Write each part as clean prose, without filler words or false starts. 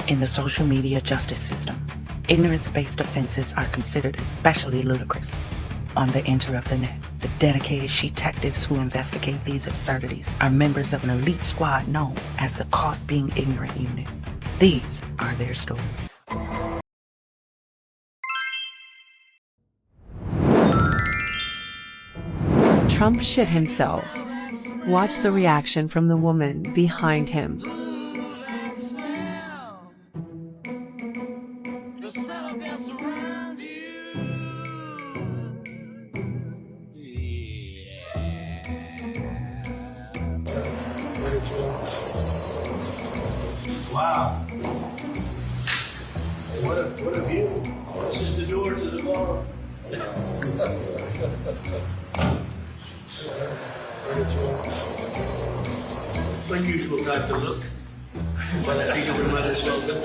In the social media justice system, ignorance-based offenses are considered especially ludicrous. On the enter of the net, the dedicated she-tectives who investigate these absurdities are members of an elite squad known as the Caught Being Ignorant Unit. These are their stories. Trump shit himself. Watch the reaction from the woman behind him. Wow. What a view. This is the door to the bar. Unusual time to look, but I figure we might as well go.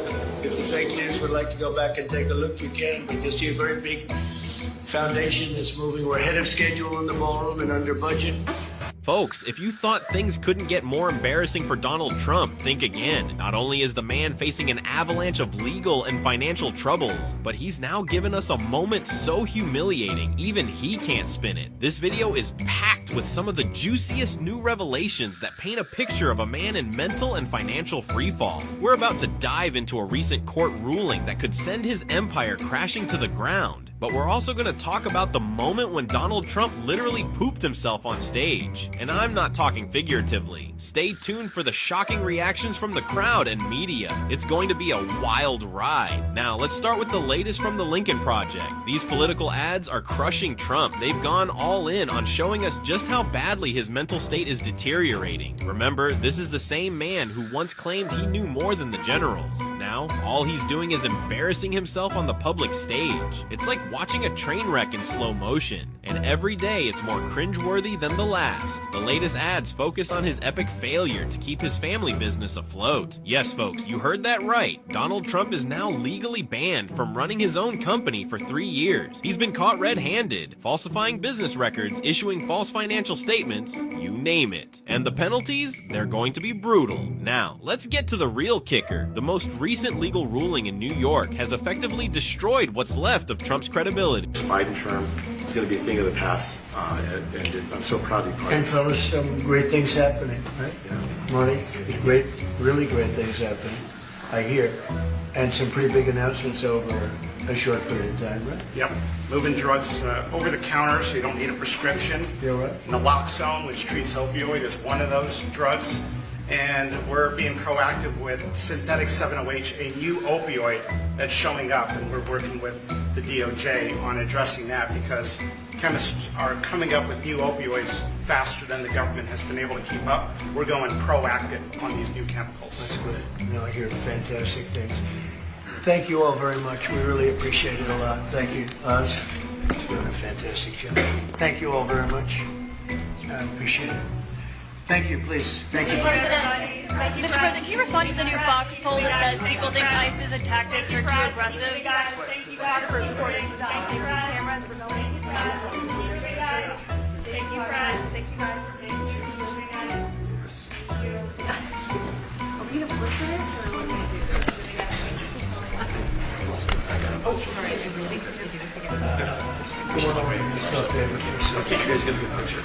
If the fake news would like to go back and take a look, you can. But you'll see a very big foundation that's moving. We're ahead of schedule in the ballroom and under budget. Folks, if you thought things couldn't get more embarrassing for Donald Trump, think again. Not only is the man facing an avalanche of legal and financial troubles, but he's now given us a moment so humiliating, even he can't spin it. This video is packed with some of the juiciest new revelations that paint a picture of a man in mental and financial freefall. We're about to dive into a recent court ruling that could send his empire crashing to the ground. But we're also going to talk about the moment when Donald Trump literally pooped himself on stage. And I'm not talking figuratively. Stay tuned for the shocking reactions from the crowd and media. It's going to be a wild ride. Now, let's start with the latest from the Lincoln Project. These political ads are crushing Trump. They've gone all in on showing us just how badly his mental state is deteriorating. Remember, this is the same man who once claimed he knew more than the generals. Now, all he's doing is embarrassing himself on the public stage. It's like watching a train wreck in slow motion. And every day it's more cringeworthy than the last. The latest ads focus on his epic failure to keep his family business afloat. Yes, folks, you heard that right. Donald Trump is now legally banned from running his own company for 3 years. He's been caught red-handed, falsifying business records, issuing false financial statements, you name it. And the penalties? They're going to be brutal. Now, let's get to the real kicker. The most recent legal ruling in New York has effectively destroyed what's left of Trump's credibility. Biden term is going to be a thing of the past, and I'm so proud to be part of And this. fellas, some great things happening, right? Yeah. Marty, there's great, really great things happening, I hear. And some pretty big announcements over a short period of time, right? Yep. Moving drugs over the counter so you don't need a prescription. Yeah, right. Naloxone, which treats opioid, is one of those drugs. And we're being proactive with synthetic 7-OH, a new opioid that's showing up, and we're working with the DOJ on addressing that because chemists are coming up with new opioids faster than the government has been able to keep up. We're going proactive on these new chemicals. That's good. No, I hear fantastic things. Thank you all very much. We really appreciate it a lot. Thank you, Oz. It's doing a fantastic job. Thank you all very much. I appreciate it. Thank you, please. Thank you. Mr. President, can you respond to the new Fox poll that says people think ISIS and tactics are too aggressive? Thank you guys for supporting cameras for knowing. Thank you, guys. Thank you, guys. Are we gonna flip this or what do we do? Oh, sorry. Come on away. Stop there for a second. You guys get a good picture.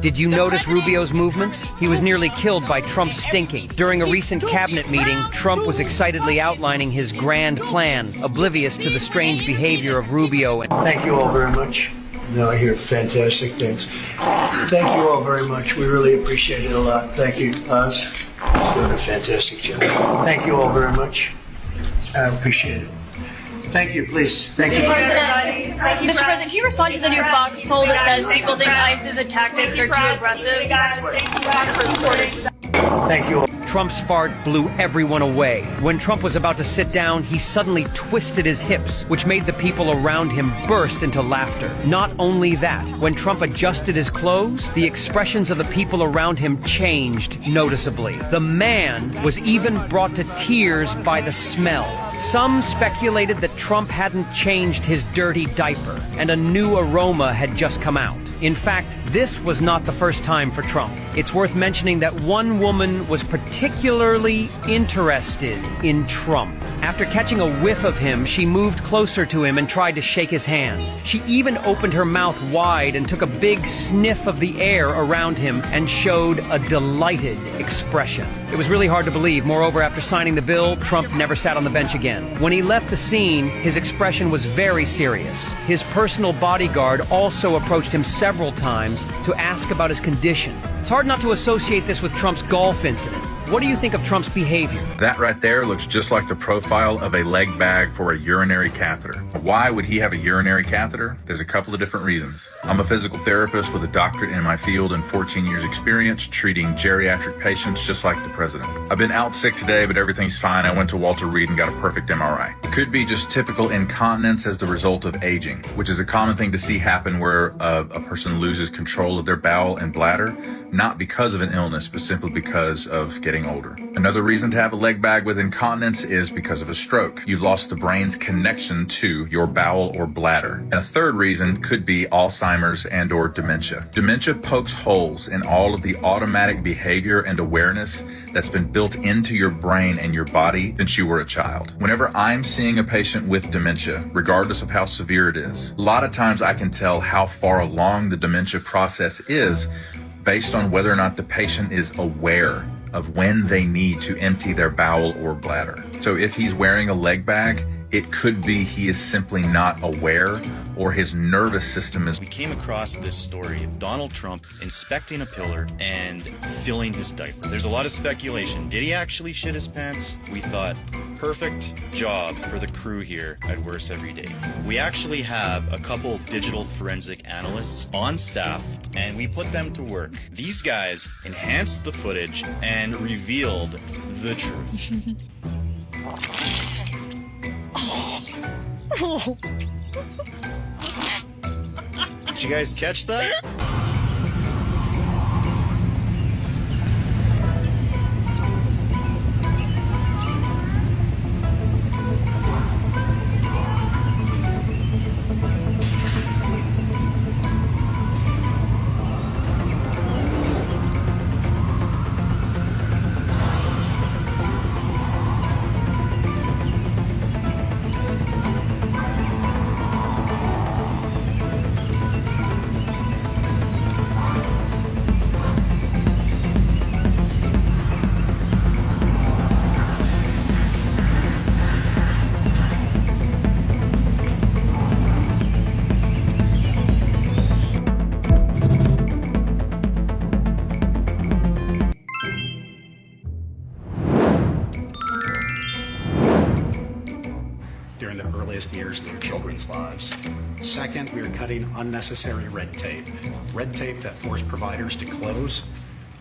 Did you notice Rubio's movements? He was nearly killed by Trump's stinking. During a recent cabinet meeting, Trump was excitedly outlining his grand plan, oblivious to the strange behavior of Rubio. Thank you all very much. No, I hear fantastic things. Thank you all very much. We really appreciate it a lot. Thank you, Oz. It's doing a fantastic job. Thank you all very much. I appreciate it. Thank you, please. Thank you. Mr. President, can you respond to the new Fox poll that says people think ISIS and tactics are too aggressive? Thank you all. Trump's fart blew everyone away. When Trump was about to sit down, he suddenly twisted his hips, which made the people around him burst into laughter. Not only that, when Trump adjusted his clothes, the expressions of the people around him changed noticeably. The man was even brought to tears by the smell. Some speculated that Trump hadn't changed his dirty diaper, and a new aroma had just come out. In fact, this was not the first time for Trump. It's worth mentioning that one woman was particularly interested in Trump. After catching a whiff of him, she moved closer to him and tried to shake his hand. She even opened her mouth wide and took a big sniff of the air around him and showed a delighted expression. It was really hard to believe. Moreover, after signing the bill, Trump never sat on the bench again. When he left the scene, his expression was very serious. His personal bodyguard also approached him several times to ask about his condition. It's hard not to associate this with Trump's golf incident. What do you think of Trump's behavior? That right there looks just like the profile of a leg bag for a urinary catheter. Why would he have a urinary catheter? There's a couple of different reasons. I'm a physical therapist with a doctorate in my field and 14 years experience treating geriatric patients just like the president. I've been out sick today, but everything's fine. I went to Walter Reed and got a perfect MRI. It could be just typical incontinence as the result of aging, which is a common thing to see happen where a person loses control of their bowel and bladder, not because of an illness, but simply because of getting older. Another reason to have a leg bag with incontinence is because of a stroke. You've lost the brain's connection to your bowel or bladder. And a third reason could be Alzheimer's and or dementia. Dementia pokes holes in all of the automatic behavior and awareness that's been built into your brain and your body since you were a child. Whenever I'm seeing a patient with dementia, regardless of how severe it is, a lot of times I can tell how far along the dementia process is based on whether or not the patient is aware of when they need to empty their bowel or bladder. So if he's wearing a leg bag, it could be he is simply not aware or his nervous system is... We came across this story of Donald Trump inspecting a pillar and filling his diaper. There's a lot of speculation. Did he actually shit his pants? We thought, perfect job for the crew here at Worse Every Day. We actually have a couple digital forensic analysts on staff, and we put them to work. These guys enhanced the footage and revealed the truth. Did you guys catch that? During the earliest years of their children's lives. Second, we are cutting unnecessary red tape. Red tape that forced providers to close,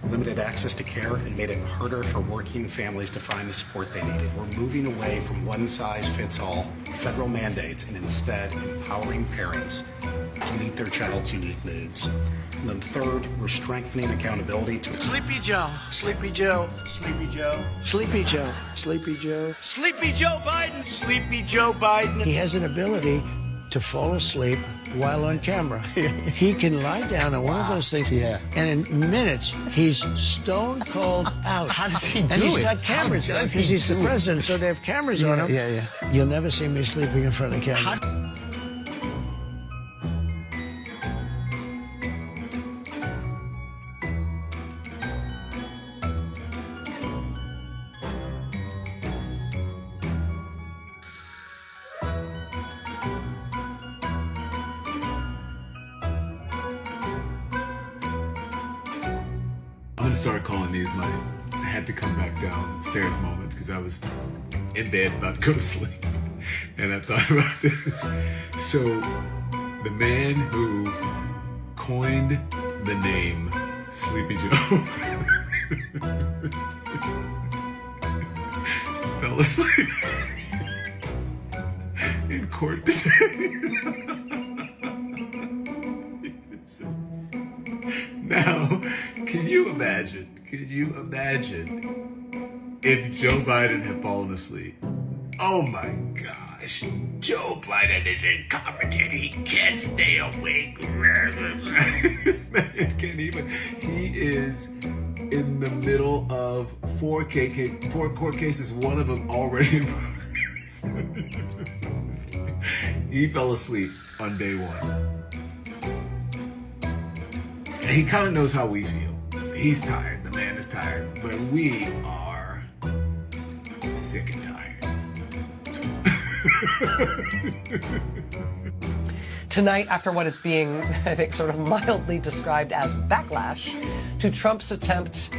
limited access to care, and made it harder for working families to find the support they needed. We're moving away from one-size-fits-all federal mandates and instead empowering parents to meet their child's unique needs. And then third, we're strengthening accountability to... Sleepy Joe, Sleepy Joe, Sleepy Joe, Sleepy Joe, Sleepy Joe, Sleepy Joe Biden! Sleepy Joe Biden! He has an ability to fall asleep while on camera. He can lie down on one of those things, and in minutes, he's stone cold out. How does he do And he's it? got cameras How does because he he's the do it? president, so they have cameras on him. Yeah. You'll never see me sleeping in front of camera. I'm gonna start calling these my I had to come back downstairs moments because I was in bed about to go to sleep. And I thought about this. So the man who coined the name Sleepy Joe fell asleep in court today. Now, can you imagine if Joe Biden had fallen asleep Oh my gosh. Joe Biden is incompetent. He can't stay awake. This man can't even. He is in the middle of four court cases, one of them already in progress. He fell asleep on day one. And he kind of knows how we feel. He's tired. The man is tired. But we are sick and tired. Tonight, after what is being, I think, sort of mildly described as backlash to Trump's attempt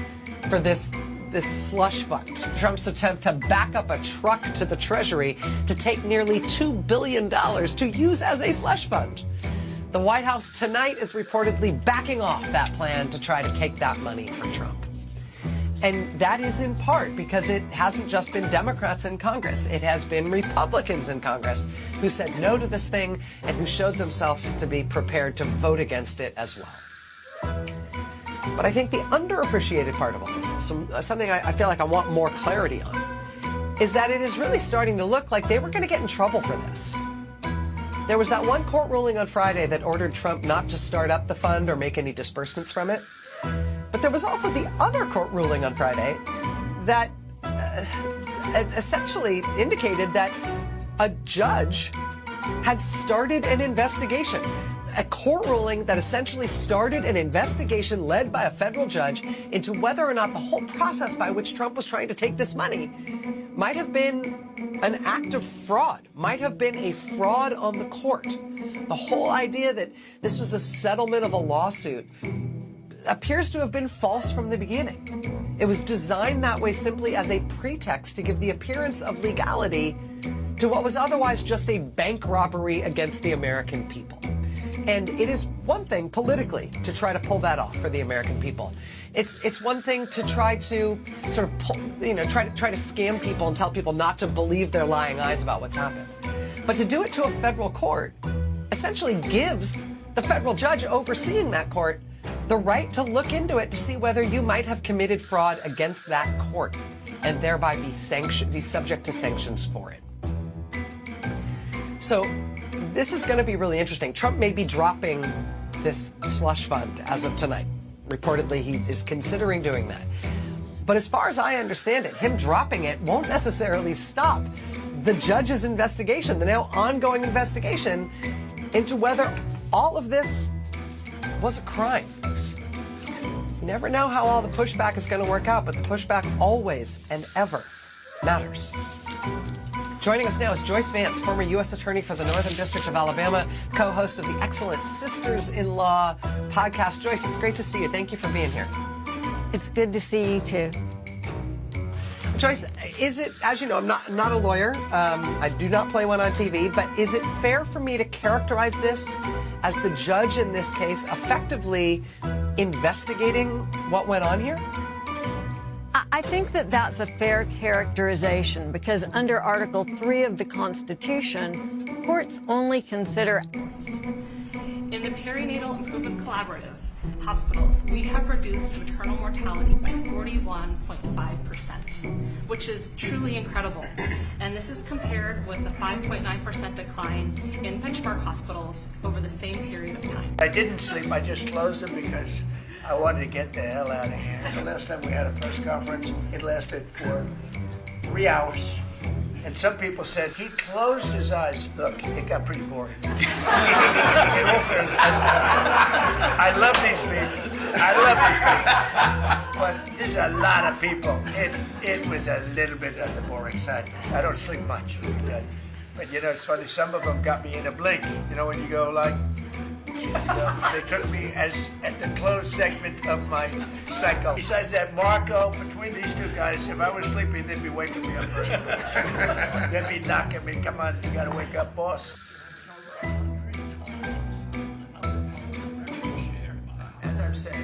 for this slush fund, Trump's attempt to back up a truck to the Treasury to take nearly $2 billion to use as a slush fund. The White House tonight is reportedly backing off that plan to try to take that money for Trump. And that is in part because it hasn't just been Democrats in Congress. It has been Republicans in Congress who said no to this thing and who showed themselves to be prepared to vote against it as well. But I think the underappreciated part of all this, something I feel like I want more clarity on, is that it is really starting to look like they were going to get in trouble for this. There was that one court ruling on Friday that ordered Trump not to start up the fund or make any disbursements from it. But there was also the other court ruling on Friday that essentially indicated that a judge had started an investigation. A court ruling that essentially started an investigation led by a federal judge into whether or not the whole process by which Trump was trying to take this money might have been an act of fraud, might have been a fraud on the court. The whole idea that this was a settlement of a lawsuit appears to have been false from the beginning. It was designed that way simply as a pretext to give the appearance of legality to what was otherwise just a bank robbery against the American people. And it is one thing politically to try to pull that off for the American people. It's one thing to try to sort of pull, try to scam people and tell people not to believe their lying eyes about what's happened. But to do it to a federal court essentially gives the federal judge overseeing that court the right to look into it to see whether you might have committed fraud against that court and thereby be subject to sanctions for it. So this is going to be really interesting. Trump may be dropping this slush fund as of tonight. Reportedly, he is considering doing that. But as far as I understand it, him dropping it won't necessarily stop the judge's investigation, the now ongoing investigation into whether all of this was a crime. You never know how all the pushback is going to work out, but the pushback always and ever matters. Joining us now is Joyce Vance, former U.S. Attorney for the Northern District of Alabama, co-host of the excellent Sisters-in-Law podcast. Joyce, it's great to see you. Thank you for being here. It's good to see you, too. Joyce, is it, as you know, I'm not a lawyer. I do not play one on TV, but is it fair for me to characterize this as the judge in this case effectively investigating what went on here? I think that that's a fair characterization because under Article 3 of the Constitution, courts only consider... In the Perinatal Improvement Collaborative hospitals, we have reduced maternal mortality by 41.5%, which is truly incredible. And this is compared with the 5.9% decline in benchmark hospitals over the same period of time. I didn't sleep. I just closed them because I wanted to get the hell out of here. The last time we had a press conference, it lasted for 3 hours. And some people said he closed his eyes. Look, it got pretty boring. In all fairness, I love these people. But there's a lot of people. It was a little bit on the boring side. I don't sleep much. But it's funny. Some of them got me in a blink. When you go like... they took me as at the closed segment of my cycle. Besides that, Marco, between these two guys, if I was sleeping, they'd be waking me up very quick. They'd be knocking me. Come on, you gotta wake up, boss. As I've said,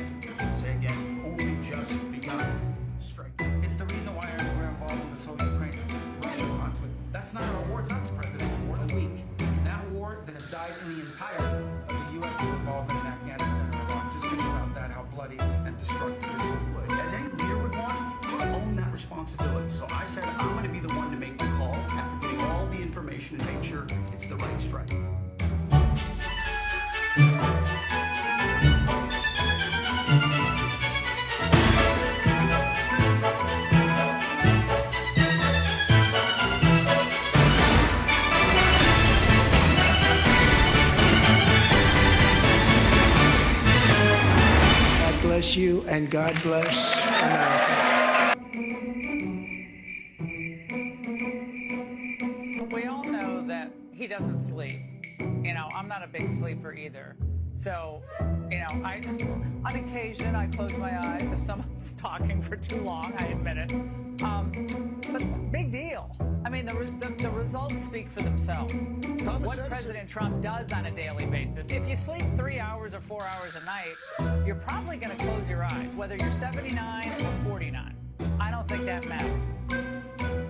say again, only just begun. Strike. It's the reason why we're involved in this whole Ukraine-Russia conflict. That's not our war. It's not the president's war. It's weak. That war that has died in the entirety of the U.S.'s involvement in Afghanistan and Iraq. Just think about that, how bloody and destructive it is. As any leader would want, to own that responsibility. So I said I'm going to be the one to make the call after administration and make sure it's the right strike. God bless you and God bless America. We all know that he doesn't sleep. You know, I'm not a big sleeper either. So, you know, on occasion, I close my eyes if someone's talking for too long, I admit it. But big deal. I mean, the results speak for themselves. What President Trump does on a daily basis. If you sleep 3 hours or 4 hours a night, you're probably going to close your eyes, whether you're 79 or 49. I don't think that matters.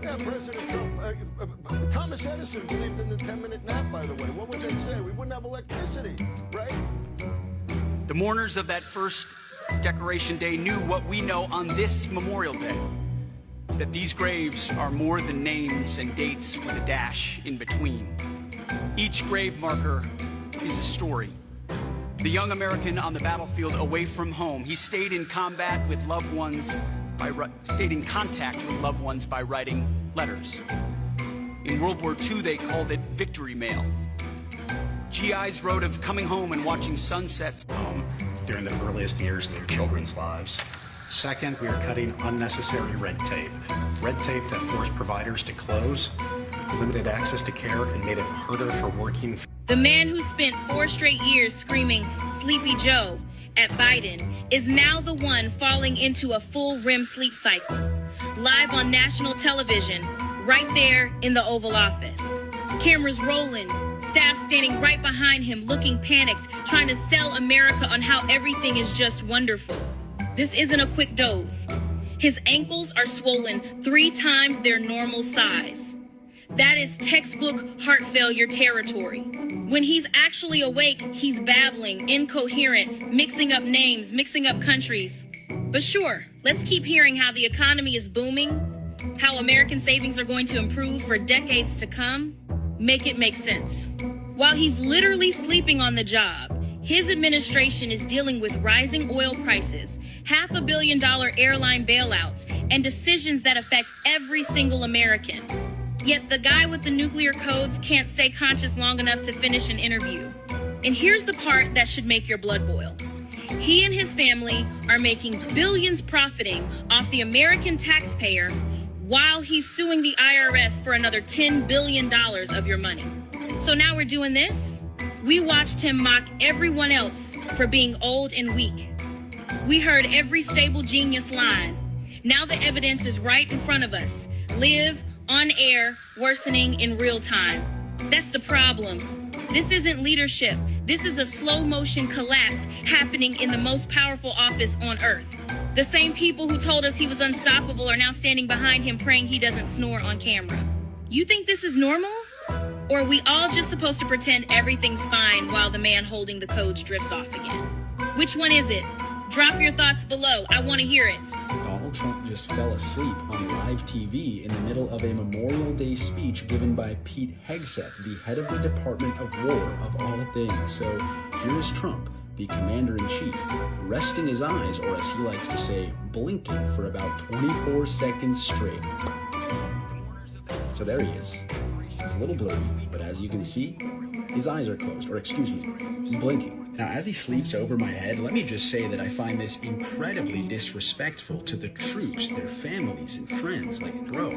Yeah, President Trump, Thomas Edison believed in the 10-minute nap, by the way. What would they say? We wouldn't have electricity, right? The mourners of that first Decoration Day knew what we know on this Memorial Day, that these graves are more than names and dates with a dash in between. Each grave marker is a story. The young American on the battlefield away from home, he stayed in combat with loved ones, stayed in contact with loved ones by writing letters. In World War II, they called it victory mail. GIs wrote of coming home and watching sunsets. During the earliest years of their children's lives. Second, we are cutting unnecessary red tape. Red tape that forced providers to close, limited access to care, and made it harder for working. The man who spent 4 straight years screaming Sleepy Joe at Biden is now the one falling into a full REM sleep cycle. Live on national television, right there in the Oval Office. Cameras rolling, staff standing right behind him looking panicked, trying to sell America on how everything is just wonderful. This isn't a quick doze. His ankles are swollen 3 times their normal size. That is textbook heart failure territory. When he's actually awake, he's babbling, incoherent, mixing up names, mixing up countries. But sure, let's keep hearing how the economy is booming, how American savings are going to improve for decades to come. Make it make sense. While he's literally sleeping on the job, his administration is dealing with rising oil prices, $500 million airline bailouts, and decisions that affect every single American. Yet the guy with the nuclear codes can't stay conscious long enough to finish an interview. And here's the part that should make your blood boil. He and his family are making billions profiting off the American taxpayer while he's suing the IRS for another $10 billion of your money. So now we're doing this? We watched him mock everyone else for being old and weak. We heard every stable genius line. Now the evidence is right in front of us. Live, on air, worsening in real time. That's the problem. This isn't leadership. This is a slow motion collapse happening in the most powerful office on earth. The same people who told us he was unstoppable are now standing behind him praying he doesn't snore on camera. You think this is normal? Or are we all just supposed to pretend everything's fine while the man holding the codes drifts off again? Which one is it? Drop your thoughts below. I want to hear it. Donald Trump just fell asleep on live TV in the middle of a Memorial Day speech given by Pete Hegseth, the head of the Department of War of all things. So here is Trump, the commander-in-chief, resting his eyes, or as he likes to say, blinking for about 24 seconds straight. So there he is. It's a little blurry, but as you can see, his eyes are closed, or excuse me, blinking. Now, as he sleeps over my head, let me just say that I find this incredibly disrespectful to the troops, their families, and friends. Like, bro,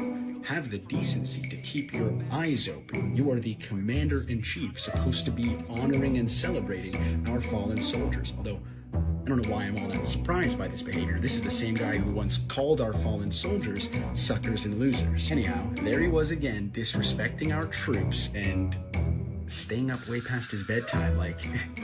have the decency to keep your eyes open. You are the commander-in-chief, supposed to be honoring and celebrating our fallen soldiers. Although, I don't know why I'm all that surprised by this behavior. This is the same guy who once called our fallen soldiers suckers and losers. Anyhow, there he was again, disrespecting our troops and staying up way past his bedtime. Like,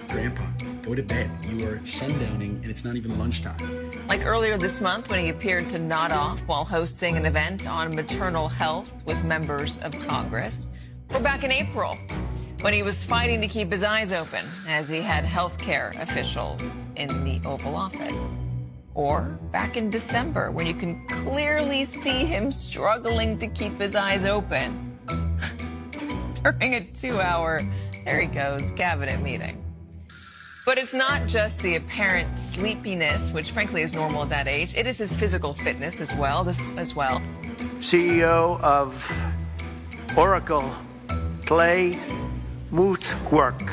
Grandpa, go to bed. You are sundowning and it's not even lunchtime. Like earlier this month when he appeared to nod off while hosting an event on maternal health with members of Congress. Or back in April when he was fighting to keep his eyes open as he had healthcare officials in the Oval Office. Or back in December when you can clearly see him struggling to keep his eyes open. during a 2-hour, there he goes, cabinet meeting. But it's not just the apparent sleepiness, which frankly is normal at that age. It is his physical fitness as well. CEO of Oracle, Clay Moosequirk.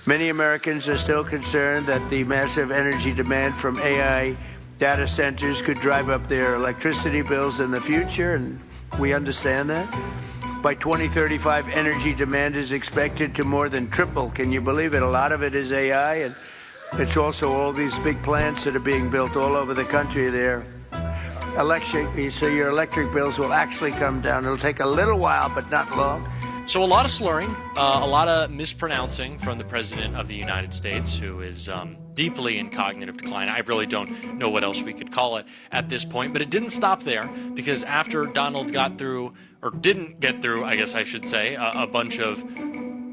Many Americans are still concerned that the massive energy demand from AI data centers could drive up their electricity bills in the future, and we understand that. By 2035, energy demand is expected to more than triple. Can you believe it? A lot of it is AI, and it's also all these big plants that are being built all over the country there. So your electric bills will actually come down. It'll take a little while, but not long. So a lot of slurring, a lot of mispronouncing from the President of the United States, who is deeply in cognitive decline. I really don't know what else we could call it at this point, but it didn't stop there, because after Donald got through, or didn't get through, I guess I should say, a bunch of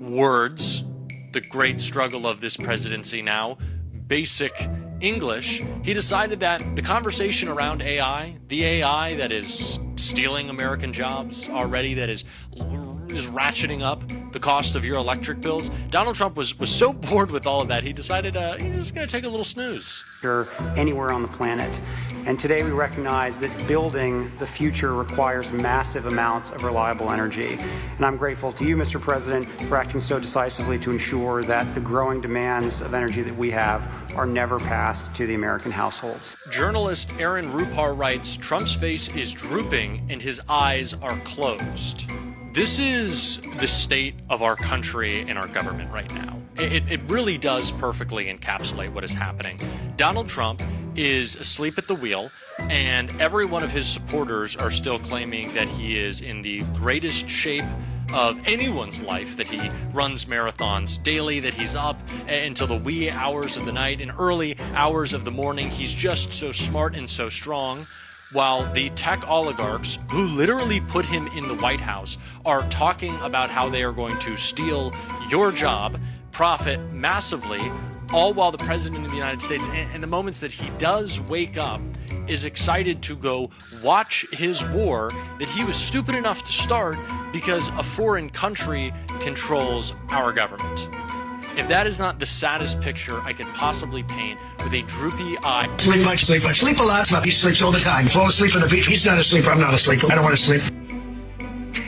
words, the great struggle of this presidency now, basic English, he decided that the conversation around AI, the AI that is stealing American jobs already, that is ratcheting up the cost of your electric bills. Donald Trump was so bored with all of that, he decided he's just going to take a little snooze. Anywhere on the planet. And today we recognize that building the future requires massive amounts of reliable energy. And I'm grateful to you, Mr. President, for acting so decisively to ensure that the growing demands of energy that we have are never passed to the American households. Journalist Aaron Rupar writes, Trump's face is drooping and his eyes are closed. This is the state of our country and our government right now. It really does perfectly encapsulate what is happening. Donald Trump is asleep at the wheel, and every one of his supporters are still claiming that he is in the greatest shape of anyone's life, that he runs marathons daily, that he's up until the wee hours of the night and early hours of the morning. He's just so smart and so strong. While the tech oligarchs who literally put him in the White House are talking about how they are going to steal your job, profit massively, all while the President of the United States, in the moments that he does wake up, is excited to go watch his war that he was stupid enough to start because a foreign country controls our government. If that is not the saddest picture I could possibly paint with a droopy eye. Sleep much, sleep a lot. He sleeps all the time. Fall asleep on the beach. He's not a sleeper. I'm not a sleeper. I don't want to sleep.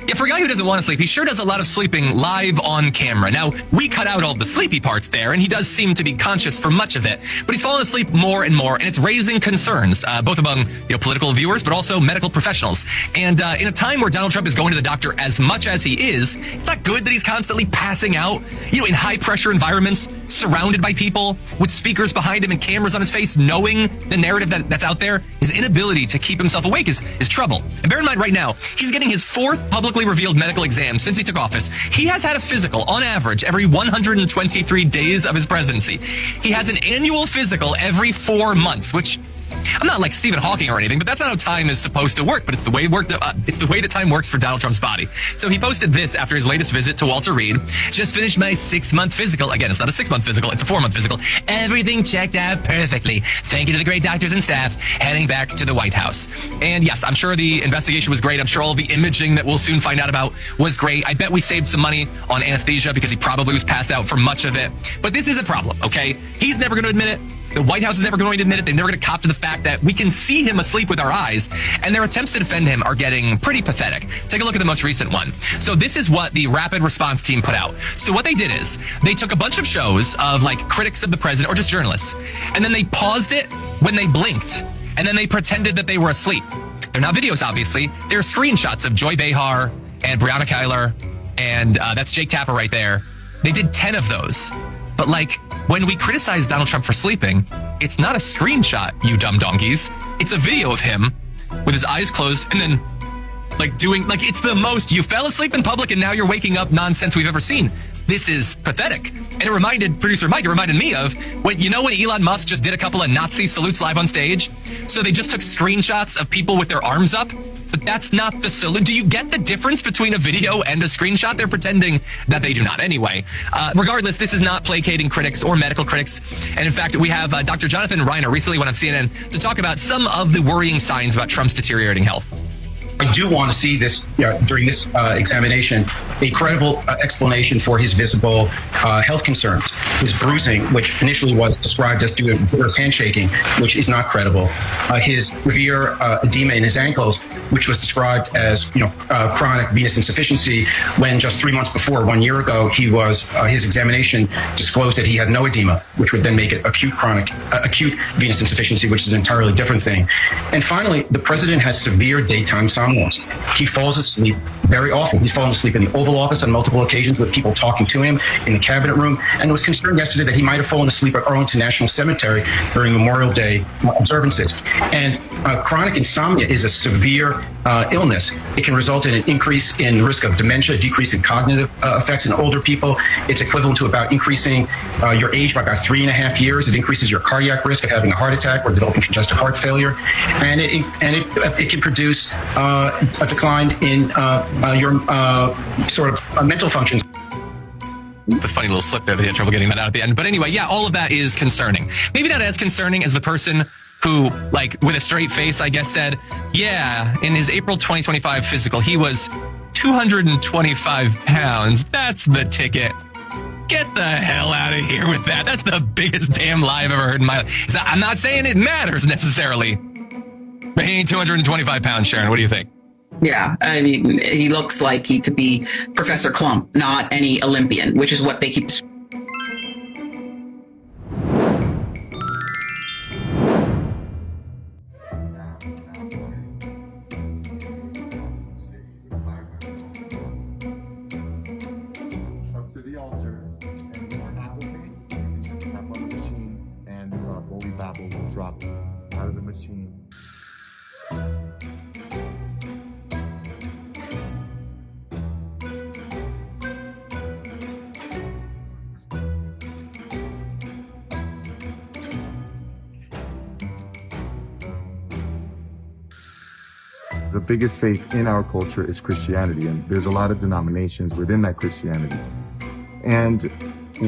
Yeah, for a guy who doesn't want to sleep, he sure does a lot of sleeping live on camera. Now, we cut out all the sleepy parts there, and he does seem to be conscious for much of it, but he's fallen asleep more and more, and it's raising concerns, both among political viewers, but also medical professionals. And in a time where Donald Trump is going to the doctor as much as he is, it's not good that he's constantly passing out, in high-pressure environments, surrounded by people, with speakers behind him and cameras on his face, knowing the narrative that's out there. His inability to keep himself awake is trouble. And bear in mind right now, he's getting his 4th publicly revealed medical exam since he took office. He has had a physical, on average, every 123 days of his presidency. He has an annual physical every 4 months, which I'm not like Stephen Hawking or anything, but that's not how time is supposed to work. But it's the way that time works for Donald Trump's body. So he posted this after his latest visit to Walter Reed. Just finished my 6-month physical. Again, it's not a 6-month physical, it's a 4-month physical. Everything checked out perfectly. Thank you to the great doctors and staff. Heading back to the White House. And yes, I'm sure the investigation was great. I'm sure all the imaging that we'll soon find out about was great. I bet we saved some money on anesthesia because he probably was passed out for much of it. But this is a problem, okay? He's never going to admit it. The White House is never going to admit it. They're never going to cop to the fact that we can see him asleep with our eyes, and their attempts to defend him are getting pretty pathetic. Take a look at the most recent one. So this is what the rapid response team put out. So what they did is they took a bunch of shows of like critics of the president or just journalists, and then they paused it when they blinked, and then they pretended that they were asleep. They're not videos, obviously. They're screenshots of Joy Behar and Breonna Taylor, and that's Jake Tapper right there. They did 10 of those. But like, when we criticize Donald Trump for sleeping, it's not a screenshot, you dumb donkeys. It's a video of him with his eyes closed and then it's the most you fell asleep in public and now you're waking up nonsense we've ever seen. This is pathetic. And it reminded producer Mike, me of when Elon Musk just did a couple of Nazi salutes live on stage. So they just took screenshots of people with their arms up. But that's not the salute. Do you get the difference between a video and a screenshot? They're pretending that they do not. Anyway, regardless, this is not placating critics or medical critics. And in fact, we have Dr. Jonathan Reiner recently went on CNN to talk about some of the worrying signs about Trump's deteriorating health. I do want to see this during this examination, a credible explanation for his visible health concerns, his bruising, which initially was described as due to vigorous handshaking, which is not credible, his severe edema in his ankles, which was described as chronic venous insufficiency, when just 3 months before, 1 year ago, his examination disclosed that he had no edema, which would then make it acute venous insufficiency, which is an entirely different thing. And finally, the president has severe daytime somnolence. He falls asleep very often. He's fallen asleep in the Oval Office on multiple occasions with people talking to him in the cabinet room, and was concerned yesterday that he might have fallen asleep at Arlington National Cemetery during Memorial Day observances. And chronic insomnia is a severe illness. It can result in an increase in risk of dementia, decrease in cognitive effects in older people. It's equivalent to about increasing your age by about 3.5 years. It increases your cardiac risk of having a heart attack or developing congestive heart failure, and it can produce a decline in your sort of mental functions. It's a funny little slip there. They had trouble getting that out at the end. But anyway, yeah, all of that is concerning. Maybe not as concerning as the person who, like, with a straight face, I guess, said, yeah, in his April 2025 physical, he was 225 pounds. That's the ticket. Get the hell out of here with that. That's the biggest damn lie I've ever heard in my life. I'm not saying it matters necessarily, but he ain't 225 pounds, Sharon. What do you think? Yeah, I mean, he looks like he could be Professor Klump, not any Olympian, which is what they keep. Up to the altar, and more apple paint, you can just tap on the machine, and Holy Babble will drop out of the machine. The biggest faith in our culture is Christianity, and there's a lot of denominations within that Christianity. And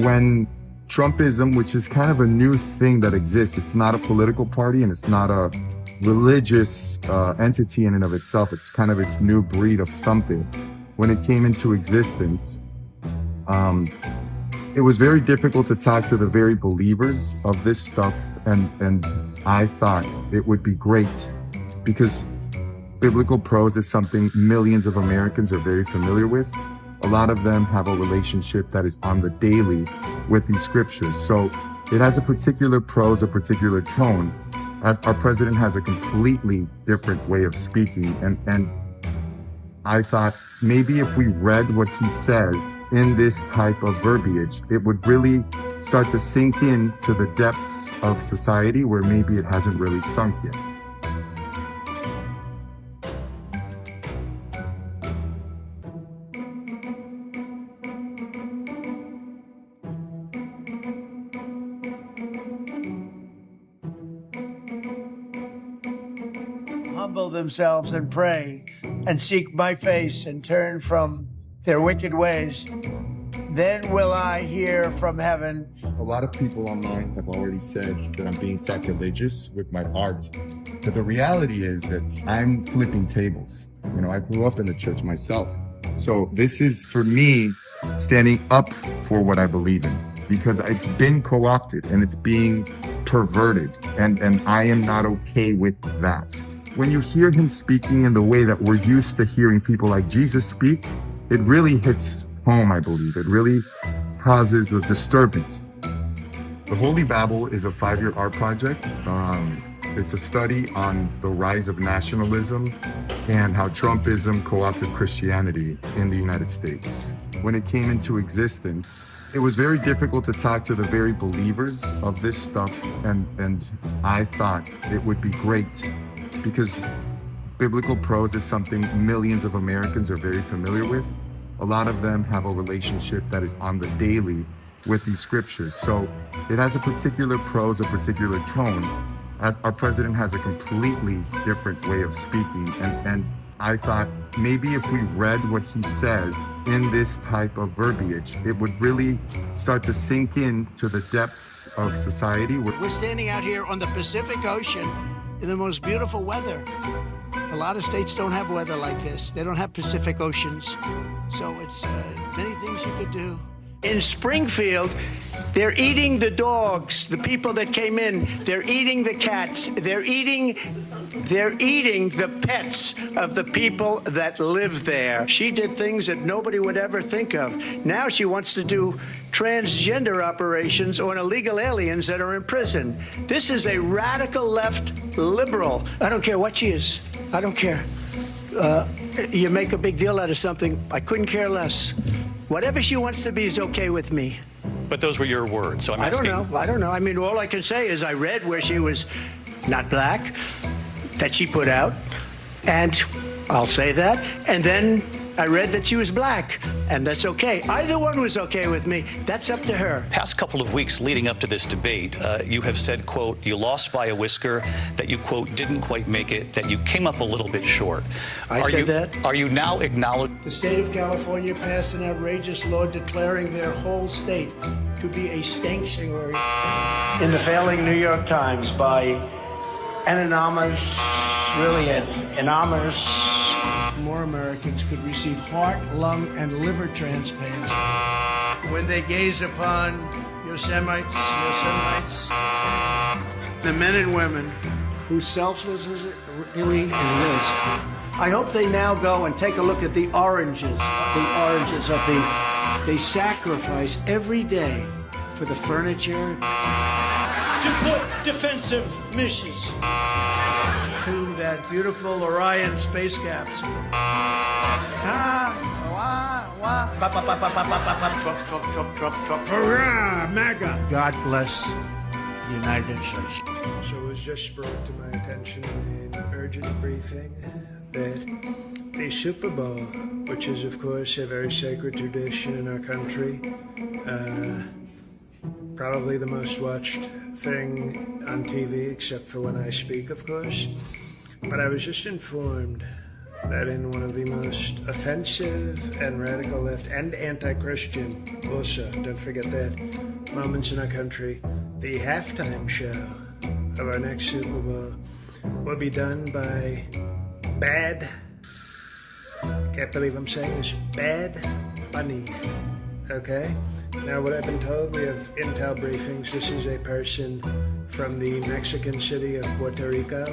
when Trumpism, which is kind of a new thing that exists, it's not a political party and it's not a religious entity in and of itself, it's kind of its new breed of something. When it came into existence, it was very difficult to talk to the very believers of this stuff, and I thought it would be great because biblical prose is something millions of Americans are very familiar with. A lot of them have a relationship that is on the daily with these scriptures. So it has a particular prose, a particular tone. Our president has a completely different way of speaking. And I thought maybe if we read what he says in this type of verbiage, it would really start to sink in to the depths of society where maybe it hasn't really sunk yet. Humble themselves and pray and seek my face and turn from their wicked ways. Then will I hear from heaven. A lot of people online have already said that I'm being sacrilegious with my art. But the reality is that I'm flipping tables. You know, I grew up in the church myself. So this is, for me, standing up for what I believe in, because it's been co-opted and it's being perverted, and I am not okay with that. When you hear him speaking in the way that we're used to hearing people like Jesus speak, it really hits home, I believe. It really causes a disturbance. The Holy Babble is a 5-year art project. It's a study on the rise of nationalism and how Trumpism co-opted Christianity in the United States. When it came into existence, it was very difficult to talk to the very believers of this stuff, and I thought it would be great because biblical prose is something millions of Americans are very familiar with. A lot of them have a relationship that is on the daily with these scriptures. So it has a particular prose, a particular tone. Our president has a completely different way of speaking. And I thought maybe if we read what he says in this type of verbiage, it would really start to sink in to the depths of society. We're standing out here on the Pacific Ocean in the most beautiful weather. A lot of states don't have weather like this. They don't have Pacific Oceans. So it's many things you could do. In Springfield, they're eating the dogs, the people that came in. They're eating the cats. They're eating the pets of the people that live there. She did things that nobody would ever think of. Now she wants to do transgender operations on illegal aliens that are in prison. This is a radical left liberal. I don't care what she is. I don't care. You make a big deal out of something. I couldn't care less. Whatever she wants to be is okay with me. But those were your words, so I'm I asking. don't know. I mean, all I can say is I read where she was not black, that she put out, and I'll say that. And then I read that she was black, and that's okay. Either one was okay with me. That's up to her. Past couple of weeks leading up to this debate, you have said, quote, you lost by a whisker, that you, quote, didn't quite make it, that you came up a little bit short. I said that? Are you now acknowledging? The state of California passed an outrageous law declaring their whole state to be a sanctuary. In the failing New York Times by an anonymous, really an anonymous. More Americans could receive heart, lung, and liver transplants When they gaze upon Yosemite, the men and women whose selflessness really is. I hope they now go and take a look at the oranges of they sacrifice every day for the furniture. To put defensive missions to that beautiful Orion space capsule. Trump. Hurrah, MAGA. God bless the United States. So it was just brought to my attention in an urgent briefing that the Super Bowl, which is of course a very sacred tradition in our country, probably the most watched thing on TV, except for when I speak, of course. But I was just informed that in one of the most offensive and radical left and anti-Christian, also, don't forget that, moments in our country, the halftime show of our next Super Bowl will be done by Bad, can't believe I'm saying this, Bad Bunny, okay? Now, what I've been told, we have intel briefings. This is a person from the Mexican city of Puerto Rico,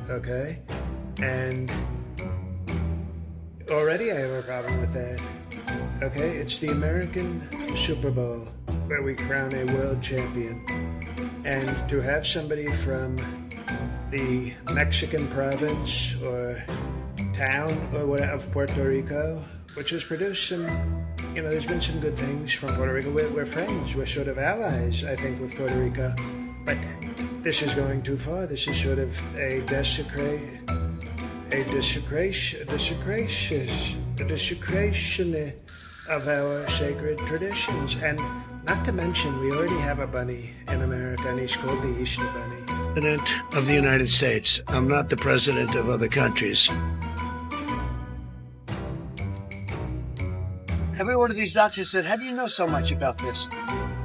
okay? And already I have a problem with that, okay? It's the American Super Bowl where we crown a world champion. And to have somebody from the Mexican province or town or whatever of Puerto Rico, which has produced some, you know, there's been some good things from Puerto Rico. We're friends. We're sort of allies, I think, with Puerto Rico. But this is going too far. This is sort of a desecration of our sacred traditions. And not to mention, we already have a bunny in America, and he's called the Easter Bunny. President of the United States. I'm not the president of other countries. Every one of these doctors said, how do you know so much about this?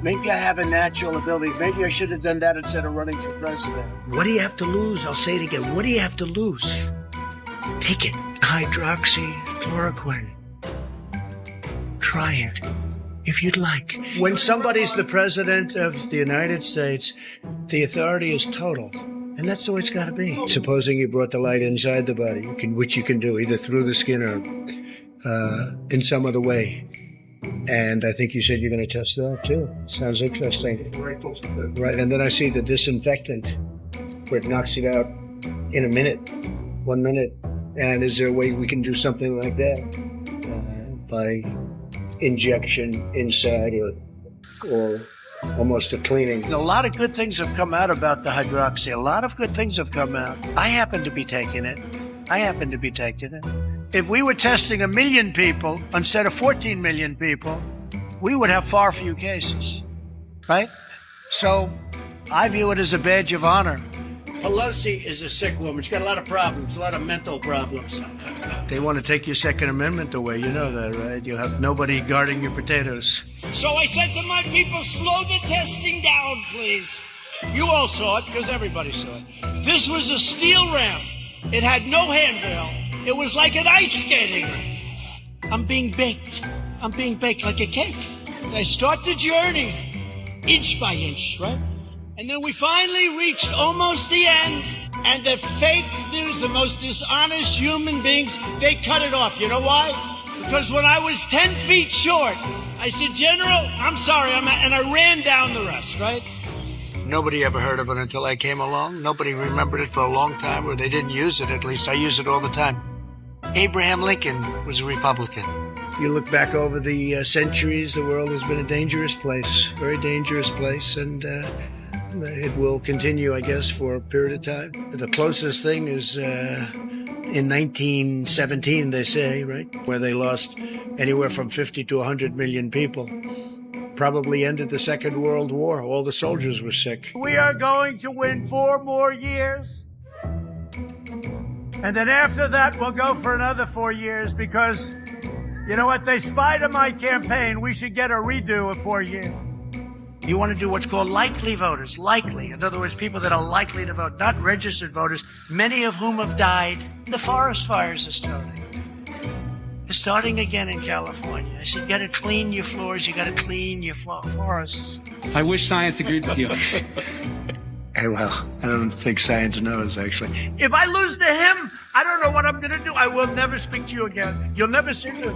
Maybe I have a natural ability. Maybe I should have done that instead of running for president. What do you have to lose? I'll say it again. What do you have to lose? Take it. Hydroxychloroquine. Try it, if you'd like. When somebody's the president of the United States, the authority is total. And that's the way it's got to be. Supposing you brought the light inside the body, which you can do either through the skin or in some other way. And I think you said you're going to test that too. Sounds interesting. Right, and then I see the disinfectant where it knocks it out in a minute, 1 minute. And is there a way we can do something like that by injection inside or almost a cleaning? A lot of good things have come out about the hydroxy. A lot of good things have come out. I happen to be taking it. If we were testing 1 million people instead of 14 million people, we would have far fewer cases, right? So I view it as a badge of honor. Pelosi is a sick woman. She's got a lot of problems, a lot of mental problems. They want to take your Second Amendment away. You know that, right? You'll have nobody guarding your potatoes. So I said to my people, slow the testing down, please. You all saw it because everybody saw it. This was a steel ramp It had no handrail. It was like an ice skating rink. I'm being baked. I'm being baked like a cake. I start the journey inch by inch, right? And then we finally reached almost the end. And the fake news, the most dishonest human beings, they cut it off. You know why? Because when I was 10 feet short, I said, General, I'm sorry, and I ran down the rest, right? Nobody ever heard of it until I came along. Nobody remembered it for a long time, or they didn't use it. At least I use it all the time. Abraham Lincoln was a Republican. You look back over the centuries, the world has been a dangerous place, very dangerous place, and it will continue, I guess, for a period of time. The closest thing is in 1917, they say, right, where they lost anywhere from 50 to 100 million people. Probably ended the Second World War. All the soldiers were sick. We are going to win 4 more years. And then after that, we'll go for another 4 years because, you know what, they spied on my campaign. We should get a redo of 4 years. You want to do what's called likely voters. Likely. In other words, people that are likely to vote, not registered voters, many of whom have died. The forest fires are starting. It's starting again in California. I said, you got to clean your floors. You got to clean your forests. I wish science agreed with you. Hey, well, I don't think science knows, actually. If I lose to him, I don't know what I'm going to do. I will never speak to you again. You'll never see me.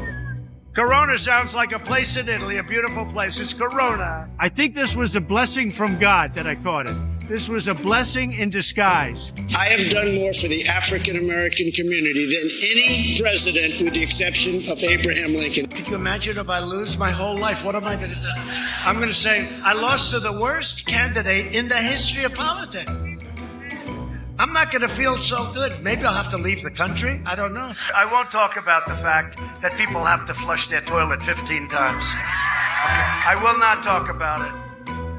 Corona sounds like a place in Italy, a beautiful place. It's Corona. I think this was a blessing from God that I caught it. This was a blessing in disguise. I have done more for the African-American community than any president with the exception of Abraham Lincoln. Could you imagine if I lose my whole life? What am I going to do? I'm going to say, I lost to the worst candidate in the history of politics. I'm not going to feel so good. Maybe I'll have to leave the country. I don't know. I won't talk about the fact that people have to flush their toilet 15 times. Okay. I will not talk about it.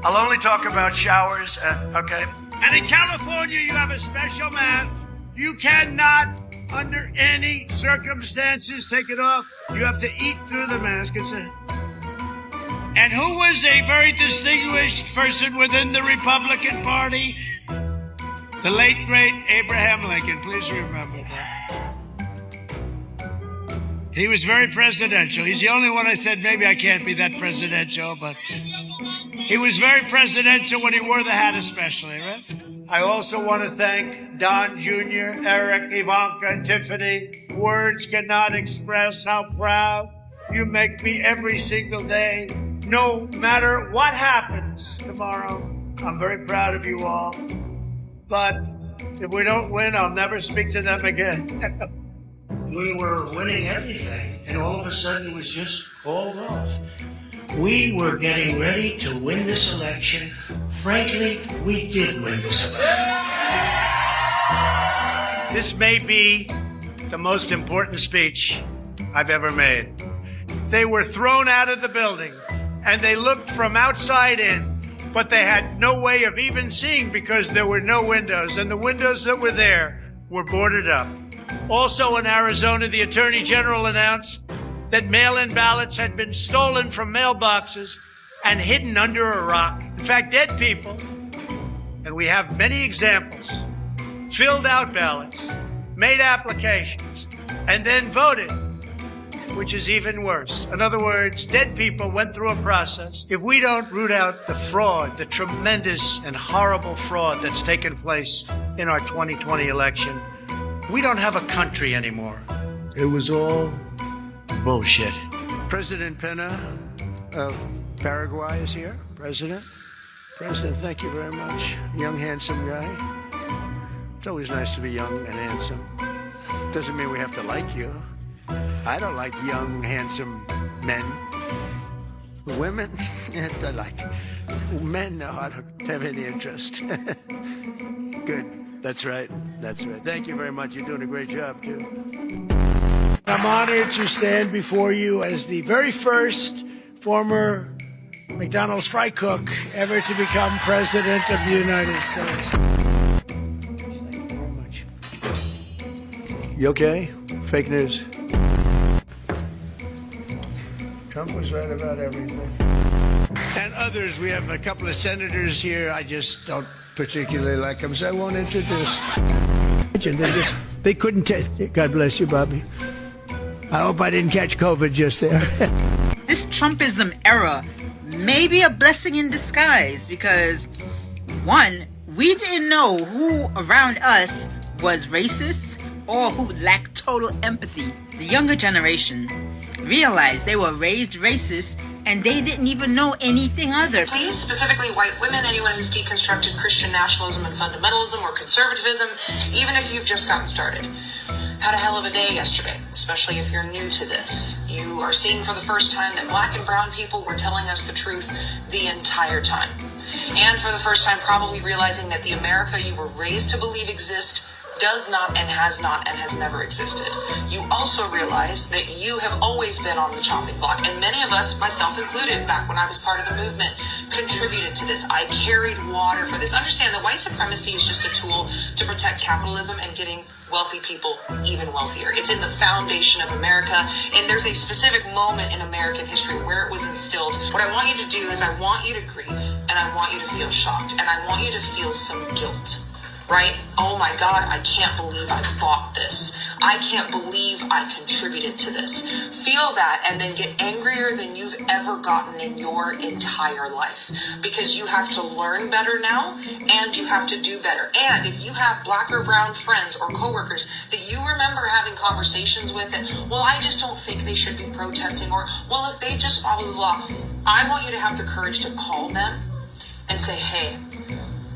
I'll only talk about showers, okay? And in California, you have a special mask. You cannot, under any circumstances, take it off. You have to eat through the mask. And who was a very distinguished person within the Republican Party? The late, great Abraham Lincoln. Please remember that. He was very presidential. He's the only one I said, maybe I can't be that presidential, but he was very presidential when he wore the hat especially, right? I also want to thank Don Jr., Eric, Ivanka, Tiffany. Words cannot express how proud you make me every single day. No matter what happens tomorrow, I'm very proud of you all. But if we don't win, I'll never speak to them again. We were winning everything, and all of a sudden it was just all off. We were getting ready to win this election. Frankly, we did win this election. This may be the most important speech I've ever made. They were thrown out of the building, and they looked from outside in, but they had no way of even seeing because there were no windows, and the windows that were there were boarded up. Also in Arizona, the Attorney General announced that mail-in ballots had been stolen from mailboxes and hidden under a rock. In fact, dead people, and we have many examples, filled out ballots, made applications, and then voted, which is even worse. In other words, dead people went through a process. If we don't root out the fraud, the tremendous and horrible fraud that's taken place in our 2020 election, we don't have a country anymore. It was all bullshit. President Pena of Paraguay is here. President, thank you very much. Young, handsome guy. It's always nice to be young and handsome. Doesn't mean we have to like you. I don't like young, handsome men. Women, yes, I like men. No, I don't have any interest. Good. That's right. That's right. Thank you very much. You're doing a great job, too. I'm honored to stand before you as the very first former McDonald's fry cook ever to become president of the United States. Thank you very much. You okay? Fake news. Trump was right about everything. And others, we have a couple of senators here. I just don't particularly like them, so I won't introduce. They couldn't test it. God bless you, Bobby. I hope I didn't catch COVID just there. This Trumpism era may be a blessing in disguise because, one, we didn't know who around us was racist or who lacked total empathy. The younger generation realized they were raised racist and they didn't even know anything other. Please, specifically white women, anyone who's deconstructed Christian nationalism and fundamentalism or conservatism, even if you've just gotten started. Had a hell of a day yesterday, especially if you're new to this. You are seeing for the first time that black and brown people were telling us the truth the entire time. And for the first time, probably realizing that the America you were raised to believe exists does not and has never existed. You also realize that you have always been on the chopping block, and many of us, myself included, back when I was part of the movement, contributed to this. I carried water for this. Understand that white supremacy is just a tool to protect capitalism and getting wealthy people even wealthier. It's in the foundation of America, and there's a specific moment in American history where it was instilled. What I want you to do is I want you to grieve, and I want you to feel shocked, and I want you to feel some guilt. Right? Oh my God, I can't believe I bought this. I can't believe I contributed to this. Feel that and then get angrier than you've ever gotten in your entire life. Because you have to learn better now and you have to do better. And if you have black or brown friends or coworkers that you remember having conversations with and, well, I just don't think they should be protesting, or, well, if they just follow the law, I want you to have the courage to call them and say, hey,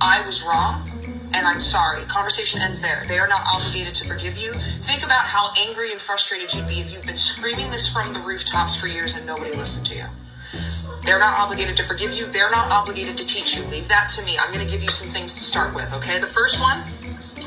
I was wrong. And I'm sorry. Conversation ends there. They are not obligated to forgive you. Think about how angry and frustrated you'd be if you've been screaming this from the rooftops for years and nobody listened to you. They're not obligated to forgive you. They're not obligated to teach you. Leave that to me. I'm going to give you some things to start with, okay? The first one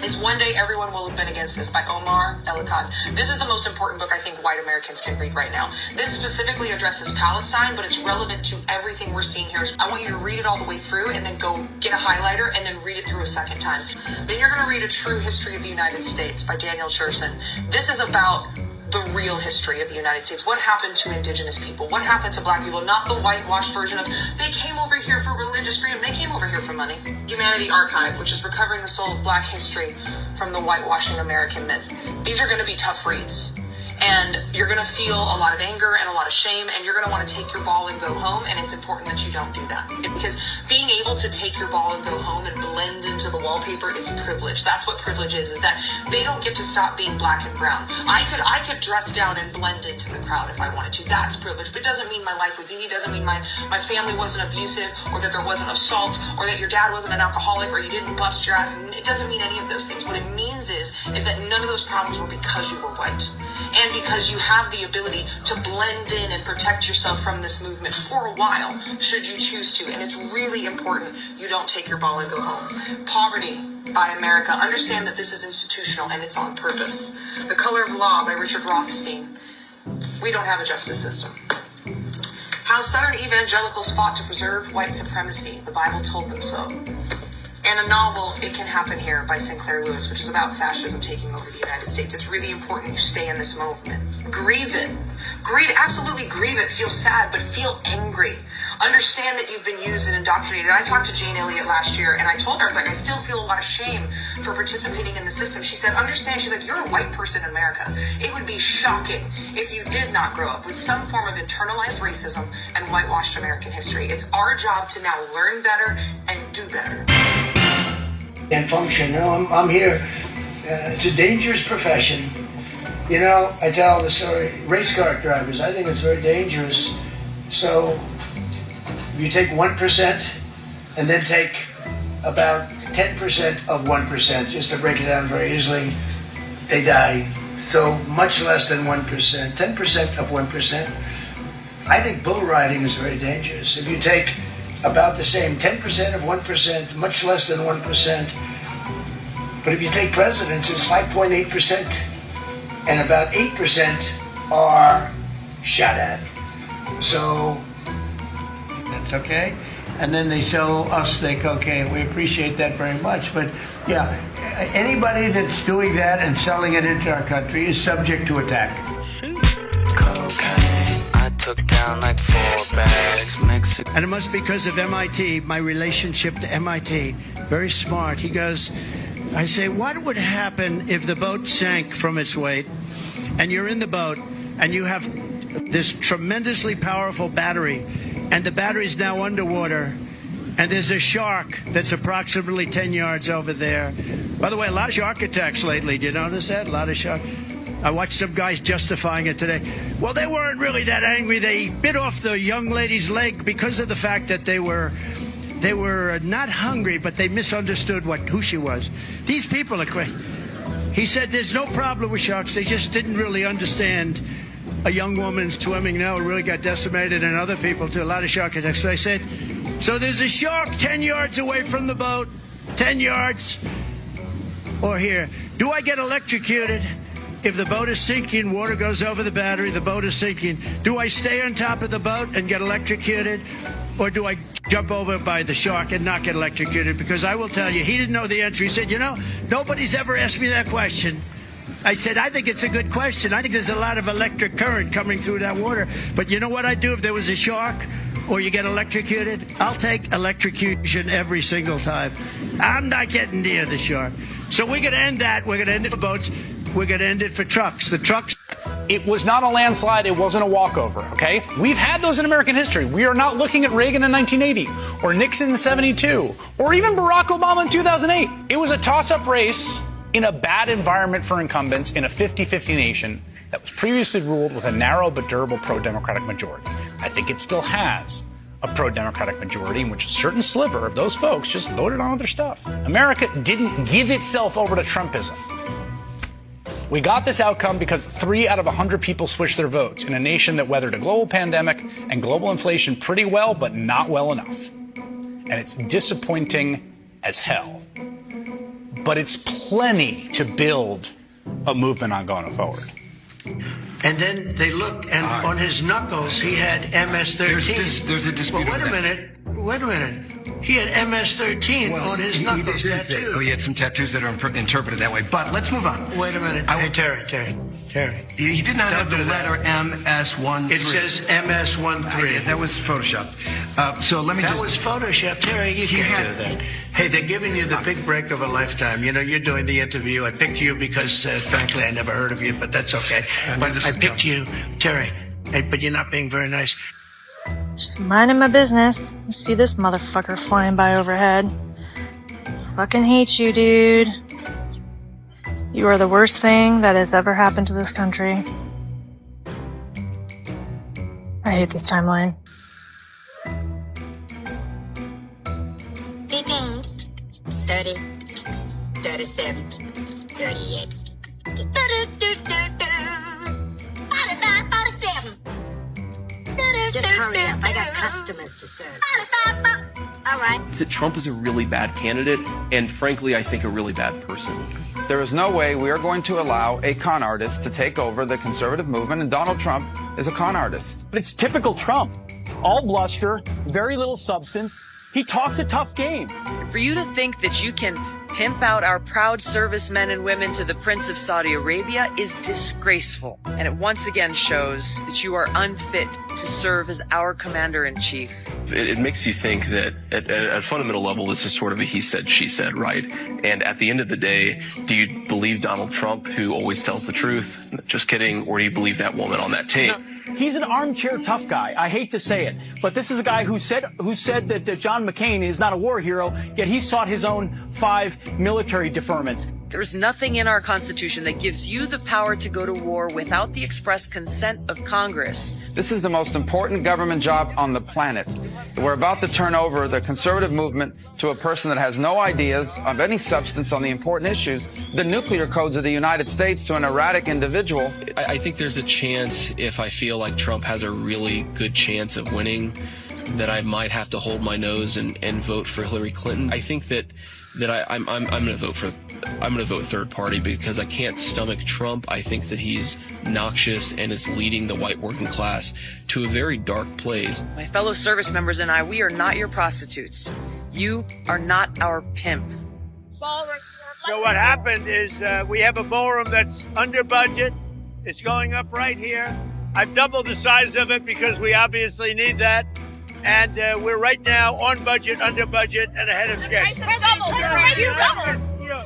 is One Day Everyone Will Have Been Against This by Omar El-Akkad. This is the most important book I think white Americans can read right now. This specifically addresses Palestine, but it's relevant to everything we're seeing here. I want you to read it all the way through and then go get a highlighter and then read it through a second time. Then you're going to read A True History of the United States by Daniel Cherson. This is about the real history of the United States. What happened to indigenous people? What happened to black people? Not the whitewashed version of, they came over here for religious freedom. They came over here for money. Humanity Archive, which is recovering the soul of black history from the whitewashing American myth. These are going to be tough reads. And you're going to feel a lot of anger and a lot of shame, and you're going to want to take your ball and go home, and it's important that you don't do that. Because being able to take your ball and go home and blend into the wallpaper is privilege. That's what privilege is that they don't get to stop being black and brown. I could dress down and blend into the crowd if I wanted to. That's privilege, but it doesn't mean my life was easy. It doesn't mean my family wasn't abusive, or that there wasn't assault, or that your dad wasn't an alcoholic, or you didn't bust your ass. It doesn't mean any of those things. What it means is that none of those problems were because you were white. And because you have the ability to blend in and protect yourself from this movement for a while, should you choose to. And it's really important you don't take your ball and go home. Poverty by America. Understand that this is institutional and it's on purpose. The Color of Law by Richard Rothstein. We don't have a justice system. How Southern evangelicals fought to preserve white supremacy. The Bible told them so. And a novel, It Can Happen Here, by Sinclair Lewis, which is about fascism taking over the United States. It's really important you stay in this movement. Grieve it. Grieve, absolutely grieve it. Feel sad, but feel angry. Understand that you've been used and indoctrinated. I talked to Jane Elliott last year, and I told her, I was like, I still feel a lot of shame for participating in the system. She said, understand, she's like, you're a white person in America. It would be shocking if you did not grow up with some form of internalized racism and whitewashed American history. It's our job to now learn better and do better. And function. No, I'm here. It's a dangerous profession. You know, I tell the story, race car drivers, I think it's very dangerous. So you take 1% and then take about 10% of 1%, just to break it down very easily, they die. So much less than 1%, 10% of 1%. I think bull riding is very dangerous. If you take about the same, 10% of 1%, much less than 1%. But if you take presidents, it's 5.8%, and about 8% are shot at. So that's okay. And then they sell us the cocaine. We appreciate that very much. But yeah, anybody that's doing that and selling it into our country is subject to attack. Took down like 4 bags, Mexico. And it must be because of MIT, my relationship to MIT. Very smart. He goes, I say, what would happen if the boat sank from its weight and you're in the boat and you have this tremendously powerful battery and the battery's now underwater and there's a shark that's approximately 10 yards over there. By the way, a lot of shark attacks lately. Do you notice that? A lot of shark. I watched some guys justifying it today. Well, they weren't really that angry. They bit off the young lady's leg because of the fact that they were not hungry, but they misunderstood who she was. These people are crazy. He said there's no problem with sharks. They just didn't really understand a young woman swimming now really got decimated, and other people too. A lot of shark attacks. So I said, so there's a shark 10 yards away from the boat, 10 yards, or here. Do I get electrocuted? If the boat is sinking, water goes over the battery, the boat is sinking. Do I stay on top of the boat and get electrocuted? Or do I jump over by the shark and not get electrocuted? Because I will tell you, he didn't know the answer. He said, nobody's ever asked me that question. I said, I think it's a good question. I think there's a lot of electric current coming through that water. But you know what I'd do if there was a shark or you get electrocuted? I'll take electrocution every single time. I'm not getting near the shark. So we're going to end that. We're going to end it for boats. We're going to end it for trucks. The trucks. It was not a landslide. It wasn't a walkover, okay? We've had those in American history. We are not looking at Reagan in 1980 or Nixon in 72 or even Barack Obama in 2008. It was a toss-up race in a bad environment for incumbents in a 50-50 nation that was previously ruled with a narrow but durable pro-democratic majority. I think it still has a pro-democratic majority in which a certain sliver of those folks just voted on other stuff. America didn't give itself over to Trumpism. We got this outcome because 3 out of 100 people switched their votes in a nation that weathered a global pandemic and global inflation pretty well, but not well enough. And it's disappointing as hell. But it's plenty to build a movement on going forward. And then they look, and on his knuckles, he had MS-13. There's a dispute. Well, wait a minute. He had MS-13 on his knuckles tattoo. He had some tattoos that are interpreted that way. But let's move on. Wait a minute. Hey, Terry. He did not have the letter MS-13. It says MS-13. That was Photoshopped. So let me That was Photoshopped. Terry, you can't do that. Hey, they're giving you the big break of a lifetime. You're doing the interview. I picked you because, frankly, I never heard of you, but that's okay. But I picked you, Terry. Hey, but you're not being very nice. Just minding my business. You see this motherfucker flying by overhead. Fucking hate you, dude. You are the worst thing that has ever happened to this country. I hate this timeline. 15, 30, 37, 38, 45, 47. Just hurry up. I got customers to serve. 45, all right. Trump is a really bad candidate, and frankly, I think a really bad person. There is no way we are going to allow a con artist to take over the conservative movement, and Donald Trump is a con artist. But it's typical Trump. All bluster, very little substance. He talks a tough game. For you to think that you can pimp out our proud servicemen and women to the Prince of Saudi Arabia is disgraceful. And it once again shows that you are unfit to serve as our commander-in-chief. It makes you think that at a fundamental level, this is sort of a he said, she said, right? And at the end of the day, do you believe Donald Trump, who always tells the truth? Just kidding. Or do you believe that woman on that tape? He's an armchair tough guy. I hate to say it, but this is a guy who said that John McCain is not a war hero, yet he sought his own 5 military deferments. There's nothing in our Constitution that gives you the power to go to war without the express consent of Congress. This is the most important government job on the planet. We're about to turn over the conservative movement to a person that has no ideas of any substance on the important issues, the nuclear codes of the United States, to an erratic individual. I think there's a chance, if I feel like Trump has a really good chance of winning, that I might have to hold my nose and vote for Hillary Clinton. I think that I'm going to vote for. I'm going to vote third party because I can't stomach Trump. I think that he's noxious and is leading the white working class to a very dark place. My fellow service members and I, we are not your prostitutes. You are not our pimp. So what happened is we have a ballroom that's under budget. It's going up right here. I've doubled the size of it because we obviously need that. And we're right now on budget, under budget, and ahead of schedule.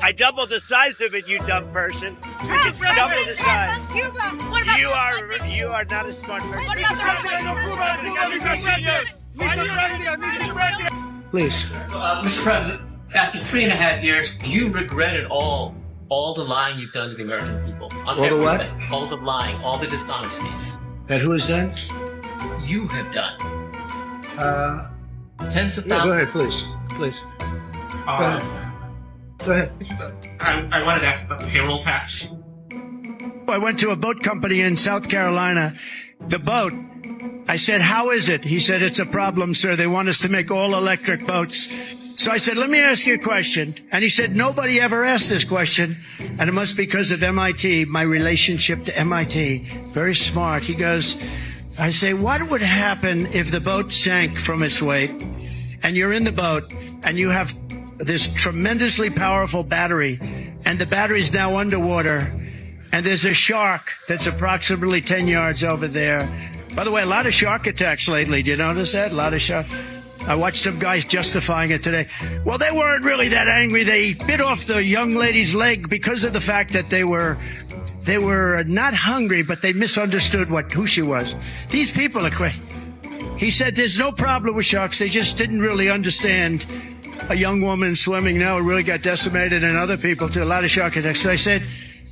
I doubled the size of it, you dumb person. You can double the size. You are not a smart person. Please. Mr. President, after 3.5 years, you regretted all the lying you've done to the American people. All the what? All the lying, all the dishonesties. That who has done? You have done. Tens of thousands. Go ahead, please. Please. Go ahead. I wanted to ask about the payroll tax. I went to a boat company in South Carolina. The boat, I said, how is it? He said, it's a problem, sir. They want us to make all electric boats. So I said, let me ask you a question. And he said, nobody ever asked this question. And it must be because of MIT, my relationship to MIT. Very smart. He goes, I say, what would happen if the boat sank from its weight and you're in the boat and you have this tremendously powerful battery and the battery's now underwater and there's a shark that's approximately 10 yards over there. By the way, a lot of shark attacks lately. Do you notice that? A lot of shark. I watched some guys justifying it today. Well, they weren't really that angry. They bit off the young lady's leg because of the fact that they were not hungry, but they misunderstood who she was. These people are crazy. He said there's no problem with sharks. They just didn't really understand a young woman swimming now really got decimated, and other people too. A lot of shark attacks. So I said,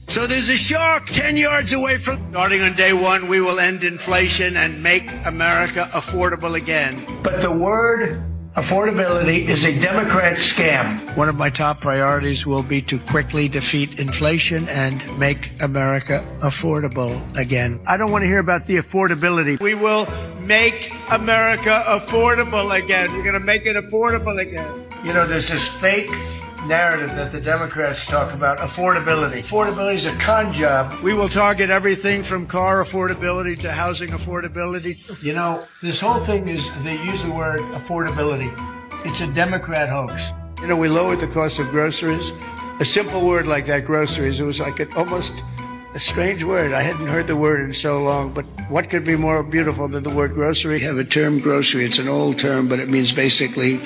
so there's a shark 10 yards away from... Starting on day one, we will end inflation and make America affordable again. But the word affordability is a Democrat scam. One of my top priorities will be to quickly defeat inflation and make America affordable again. I don't want to hear about the affordability. We will make America affordable again. We're going to make it affordable again. You know, there's this fake narrative that the Democrats talk about, affordability. Affordability is a con job. We will target everything from car affordability to housing affordability. You know, this whole thing is, they use the word affordability. It's a Democrat hoax. You know, we lowered the cost of groceries. A simple word like that, groceries, it was like almost a strange word. I hadn't heard the word in so long, but what could be more beautiful than the word grocery? We have a term, grocery. It's an old term, but it means basically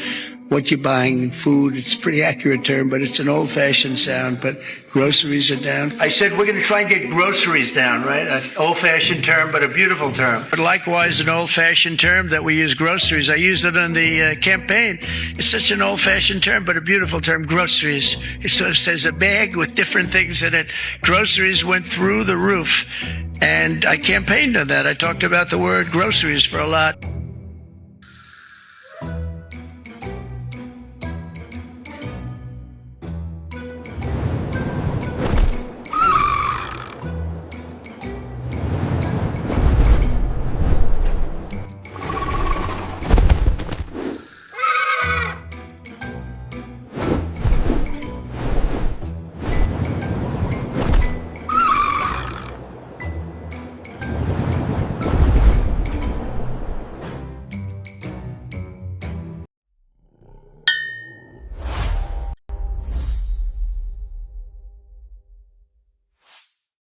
what you're buying, food. It's a pretty accurate term, but it's an old-fashioned sound, but groceries are down. I said we're going to try and get groceries down, right? An old-fashioned term, but a beautiful term. But likewise, an old-fashioned term that we use, groceries. I used it on the campaign. It's such an old-fashioned term, but a beautiful term, groceries. It sort of says a bag with different things in it. Groceries went through the roof, and I campaigned on that. I talked about the word groceries for a lot.